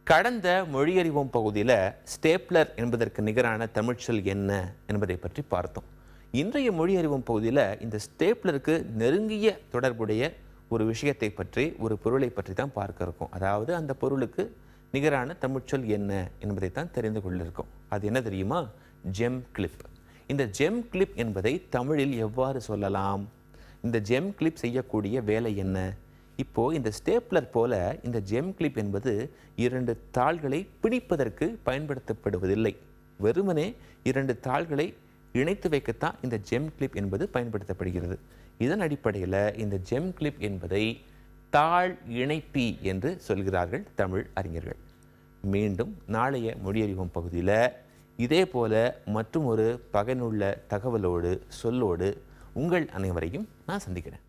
கடந்த மொழியறிவோம் பகுதியில் ஸ்டேப்லர் என்பதற்கு நிகரான தமிழ்ச்சொல் என்ன என்பதை பற்றி பார்த்தோம். இன்றைய மொழியறிவோம் பகுதியில் இந்த ஸ்டேப்லருக்கு நெருங்கிய தொடர்புடைய ஒரு விஷயத்தை பற்றி, ஒரு பொருளை பற்றி தான் பார்க்க இருக்கோம். அதாவது அந்த பொருளுக்கு நிகரான தமிழ்ச்சொல் என்ன என்பதை தான் தெரிந்து கொள்ள இருக்கோம். அது என்ன தெரியுமா? GeM clip. இந்த ஜெம் கிளிப் என்பதை தமிழில் எவ்வாறு சொல்லலாம்? இந்த ஜெம் கிளிப் செய்யக்கூடிய வேலை என்ன? இப்போ இந்த ஸ்டேப்லர் போல இந்த ஜெம் கிளிப் என்பது 2 தாள்களை பிடிப்பதற்கு பயன்படுத்தப்படுவதில்லை. வெறுமனே 2 தாள்களை இணைத்து வைக்கத்தான் இந்த ஜெம் கிளிப் என்பது பயன்படுத்தப்படுகிறது. இதன் அடிப்படையில் இந்த ஜெம் கிளிப் என்பதை தாள் இணைப்பி என்று சொல்கிறார்கள் தமிழ் அறிஞர்கள். மீண்டும் நாளைய மொழியறிவோம் பகுதியில் இதே போல மற்றும் ஒரு பயனுள்ள தகவலோடு சொல்லோடு உங்கள் அனைவரையும் நான் சந்திக்கிறேன்.